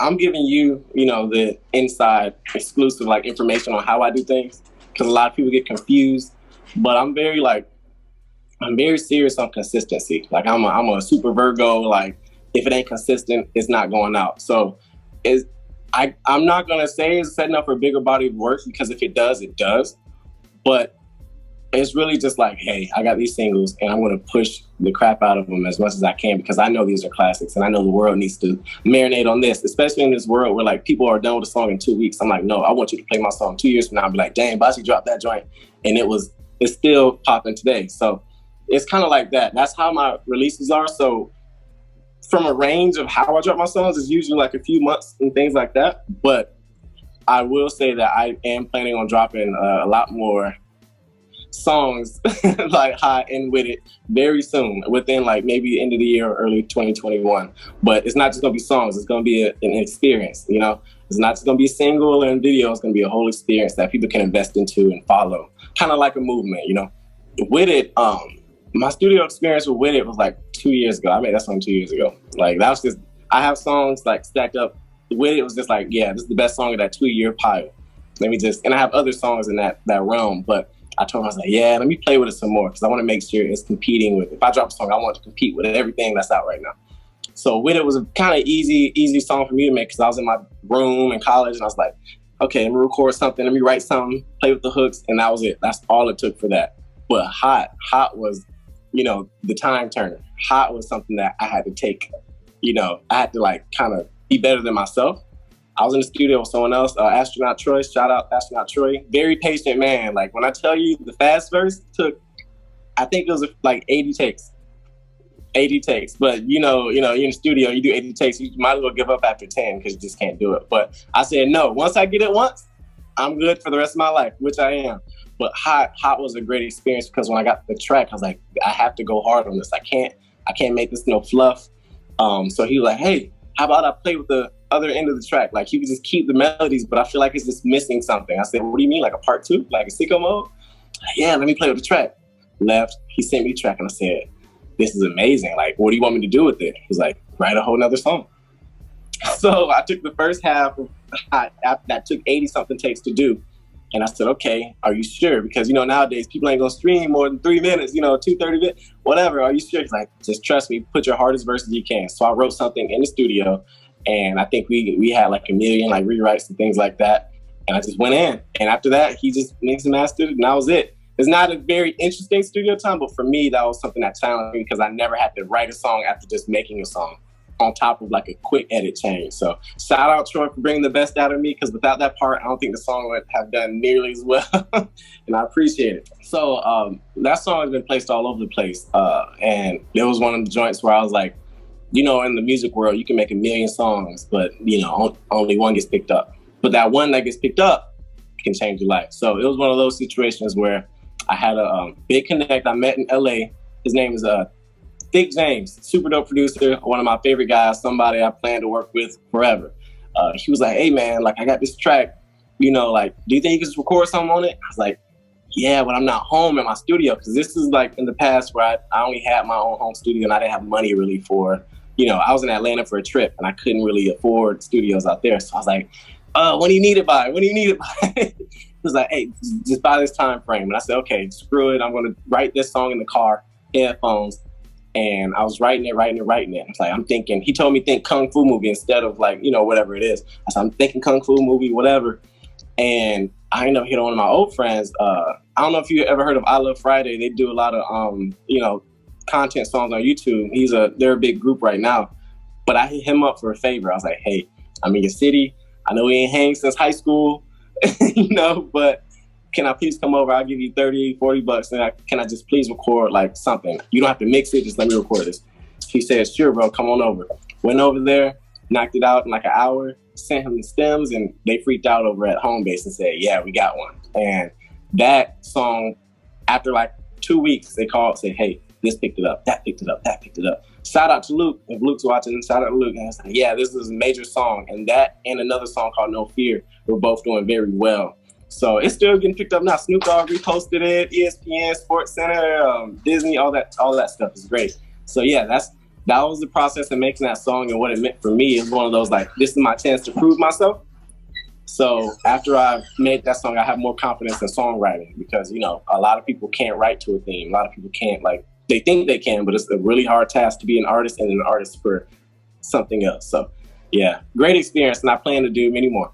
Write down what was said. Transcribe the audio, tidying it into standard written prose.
I'm giving you, you know, the inside exclusive like information on how I do things, because a lot of people get confused. But I'm very serious on consistency. Like I'm a super Virgo. Like if it ain't consistent, it's not going out. So I'm not gonna say it's setting up for a bigger body of work, because if it does, it does. But it's really just like, hey, I got these singles and I'm going to push the crap out of them as much as I can, because I know these are classics and I know the world needs to marinate on this, especially in this world where like people are done with a song in 2 weeks. I'm like, no, I want you to play my song 2 years from now and be like, dang, Bachi dropped that joint. And it's still popping today. So it's kind of like that. That's how my releases are. So from a range of how I drop my songs is usually like a few months and things like that. But I will say that I am planning on dropping a lot more songs like Hot and Wit It very soon, within like maybe end of the year or early 2021. But it's not just gonna be songs, it's gonna be an experience, you know? It's not just gonna be a single and video, it's gonna be a whole experience that people can invest into and follow. Kind of like a movement, you know? Wit It, my studio experience with Wit It was like 2 years ago. I made that song 2 years ago. Like that was just, I have songs like stacked up. Wit It was just like, yeah, this is the best song of that 2-year pile. And I have other songs in that realm, but I told him, I was like, yeah, let me play with it some more, because I want to make sure it's competing with, if I drop a song, I want it to compete with everything that's out right now. So Wit It was a kind of easy song for me to make, because I was in my room in college and I was like, okay, let me record something, let me write something, play with the hooks, and that was it. That's all it took for that. But Hot was, you know, the time turner. Hot was something that I had to take, you know, I had to like kind of be better than myself. I was in the studio with someone else, Astronaut Troy, shout out Astronaut Troy. Very patient man. Like when I tell you the fast verse took, I think it was like 80 takes. 80 takes. But you know, you're in the studio, you do 80 takes, you might as well give up after 10 because you just can't do it. But I said, no, once I get it once, I'm good for the rest of my life, which I am. But Hot was a great experience, because when I got the track, I was like, I have to go hard on this. I can't make this no fluff. So he was like, hey, how about I play with the other end of the track? Like you can just keep the melodies, but I feel like it's just missing something. I said, what do you mean? Like a part 2? Like a sicko mode? Yeah, let me play with the track. Left, he sent me the track and I said, this is amazing. Like, what do you want me to do with it? He was like, write a whole nother song. So I took the first half of Hot, that took 80 something takes to do. And I said, okay, are you sure? Because, you know, nowadays people ain't gonna stream more than 3 minutes, you know, 2:30 minutes, whatever. Are you sure? He's like, just trust me, put your hardest verses you can. So I wrote something in the studio, and I think we had like a million like rewrites and things like that. And I just went in. And after that, he just mixed and mastered it, and that was it. It's not a very interesting studio time, but for me, that was something that challenged me, because I never had to write a song after just making a song, on top of like a quick edit change. So shout out Troy for bringing the best out of me, because without that part, I don't think the song would have done nearly as well. And I appreciate it. So that song has been placed all over the place. And it was one of the joints where I was like, you know, in the music world, you can make a million songs, but you know, only one gets picked up. But that one that gets picked up can change your life. So it was one of those situations where I had a big connect. I met in LA. His name is Thick James, super dope producer, one of my favorite guys, somebody I plan to work with forever. He was like, hey man, like I got this track, you know, like, do you think you can just record something on it? I was like, yeah, but I'm not home in my studio, because this is like in the past where I only had my own home studio and I didn't have money really for, you know, I was in Atlanta for a trip and I couldn't really afford studios out there. So I was like, when do you need it by? When do you need it by? He was like, hey, just by this time frame. And I said, okay, screw it. I'm going to write this song in the car, headphones. And I was writing it. It's like, I'm thinking, he told me think Kung Fu movie instead of like, you know, whatever it is. I said, I'm thinking Kung Fu movie, whatever. And I ended up hitting one of my old friends. I don't know if you ever heard of I Love Friday. They do a lot of, you know, content songs on YouTube. They're a big group right now. But I hit him up for a favor. I was like, hey, I'm in your city. I know we ain't hanged since high school, you know, but can I please come over? I'll give you $30, $40 and can I just please record like something? You don't have to mix it, just let me record this. He said, sure, bro, come on over. Went over there, knocked it out in like an hour, sent him the stems, and they freaked out over at home base and said, yeah, we got one. And that song, after like 2 weeks, they called, said, hey, this picked it up, that picked it up, that picked it up. Shout out to Luke. If Luke's watching, shout out to Luke. And I was like, yeah, this is a major song. And that and another song called No Fear were both doing very well. So it's still getting picked up now. Snoop Dogg reposted it, ESPN, Sports Center, Disney, all that stuff is great. So yeah, that was the process of making that song, and what it meant for me is one of those, like, this is my chance to prove myself. So after I made that song, I have more confidence in songwriting, because, you know, a lot of people can't write to a theme. A lot of people can't, like, they think they can, but it's a really hard task to be an artist and an artist for something else. So yeah, great experience, and I plan to do many more.